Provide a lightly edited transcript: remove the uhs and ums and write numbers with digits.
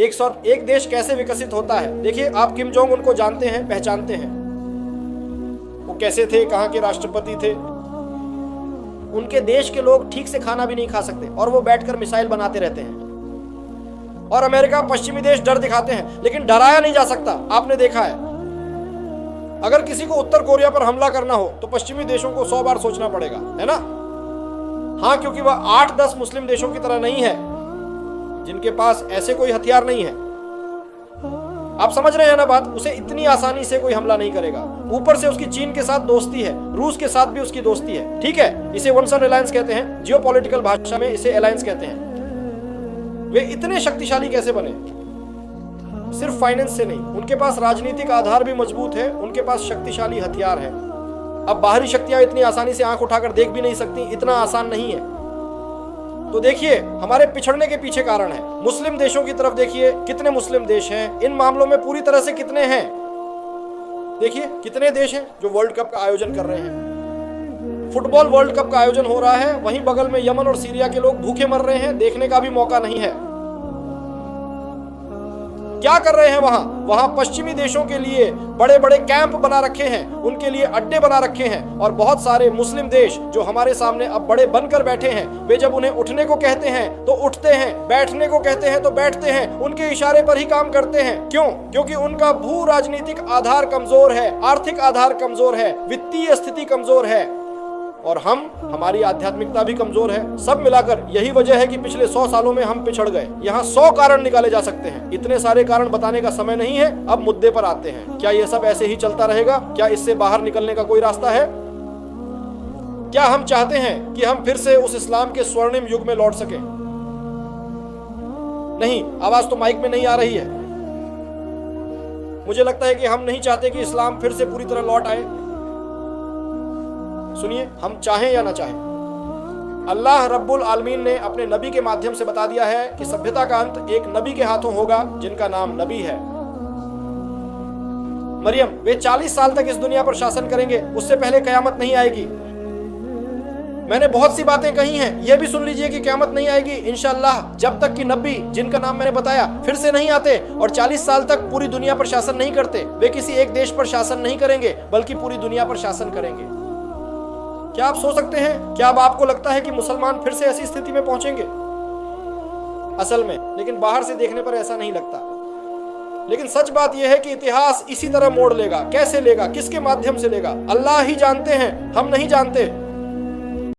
एक देश कैसे विकसित होता है, देखिए आप किम जोंग उनको जानते हैं, पहचानते हैं, वो कैसे थे, कहाँ के राष्ट्रपति थे। उनके देश के लोग ठीक से खाना भी नहीं खा सकते और वो बैठकर मिसाइल बनाते रहते हैं। और अमेरिका, पश्चिमी देश डर दिखाते हैं, लेकिन डराया नहीं जा सकता। आपने देखा है, अगर किसी को उत्तर कोरिया पर हमला करना हो तो पश्चिमी देशों को 100 बार सोचना पड़ेगा, है ना। हाँ, क्योंकि वह 8-10 मुस्लिम देशों की तरह नहीं है जिनके पास ऐसे कोई हथियार नहीं है। आप समझ रहे हैं ना बात, उसे इतनी आसानी से कोई हमला नहीं करेगा। ऊपर से उसकी चीन के साथ दोस्ती है, रूस के साथ भी उसकी दोस्ती है, ठीक है। इसे वन सन अलायंस कहते हैं, जियोपॉलिटिकल भाषा में इसे अलायंस कहते हैं। वे इतने शक्तिशाली कैसे बने? सिर्फ फाइनेंस से नहीं, उनके पास राजनीतिक आधार भी मजबूत है, उनके पास शक्तिशाली हथियार है। अब बाहरी शक्तियां इतनी आसानी से आंख उठाकर देख भी नहीं सकती, इतना आसान नहीं है। तो देखिए, हमारे पिछड़ने के पीछे कारण है। मुस्लिम देशों की तरफ देखिए, कितने मुस्लिम देश हैं, इन मामलों में पूरी तरह से कितने हैं। देखिए कितने देश हैं जो वर्ल्ड कप का आयोजन कर रहे हैं। फुटबॉल वर्ल्ड कप का आयोजन हो रहा है, वहीं बगल में यमन और सीरिया के लोग भूखे मर रहे हैं, देखने का भी मौका नहीं है। क्या कर रहे हैं वहां पश्चिमी देशों के लिए बड़े बड़े कैंप बना रखे हैं, उनके लिए अड्डे बना रखे हैं। और बहुत सारे मुस्लिम देश जो हमारे सामने अब बड़े बनकर बैठे हैं, वे जब उन्हें उठने को कहते हैं तो उठते हैं, बैठने को कहते हैं तो बैठते हैं, उनके इशारे पर ही काम करते हैं। क्यों? क्योंकि उनका भू राजनीतिक आधार कमजोर है, आर्थिक आधार कमजोर है, वित्तीय स्थिति कमजोर है, और हमारी आध्यात्मिकता भी कमजोर है। सब मिलाकर यही वजह है कि पिछले 100 सालों में हम पिछड़ गए। यहाँ 100 कारण निकाले जा सकते हैं, इतने सारे कारण बताने का समय नहीं है। अब मुद्दे पर आते हैं, क्या ये सब ऐसे ही चलता रहेगा? क्या इससे बाहर निकलने का कोई रास्ता है? क्या हम चाहते हैं कि हम फिर से उस इस्लाम के स्वर्णिम युग में लौट सके? नहीं, आवाज तो माइक में नहीं आ रही है। मुझे लगता है कि हम नहीं चाहते कि इस्लाम फिर से पूरी तरह लौट आए। सुनिए, हम चाहें या ना चाहें, अल्लाह रब्बुल आलमीन ने अपने नबी के माध्यम से बता दिया है कि सभ्यता का अंत एक नबी के हाथों होगा जिनका नाम नबी है। मरियम, वे 40 साल तक इस दुनिया पर शासन करेंगे, उससे पहले कयामत नहीं आएगी। मैंने बहुत सी बातें कही हैं, यह भी सुन लीजिए कि कयामत नहीं आएगी इंशाअल्लाह जब तक कि नबी, जिनका नाम मैंने बताया, फिर से नहीं आते और 40 साल तक पूरी दुनिया पर शासन नहीं करते। वे किसी एक देश पर शासन नहीं करेंगे, बल्कि पूरी दुनिया पर शासन करेंगे। क्या आप सोच सकते हैं? क्या अब आपको लगता है कि मुसलमान फिर से ऐसी स्थिति में पहुंचेंगे? असल में, लेकिन बाहर से देखने पर ऐसा नहीं लगता। लेकिन सच बात यह है कि इतिहास इसी तरह मोड़ लेगा। कैसे लेगा, किसके माध्यम से लेगा, अल्लाह ही जानते हैं, हम नहीं जानते।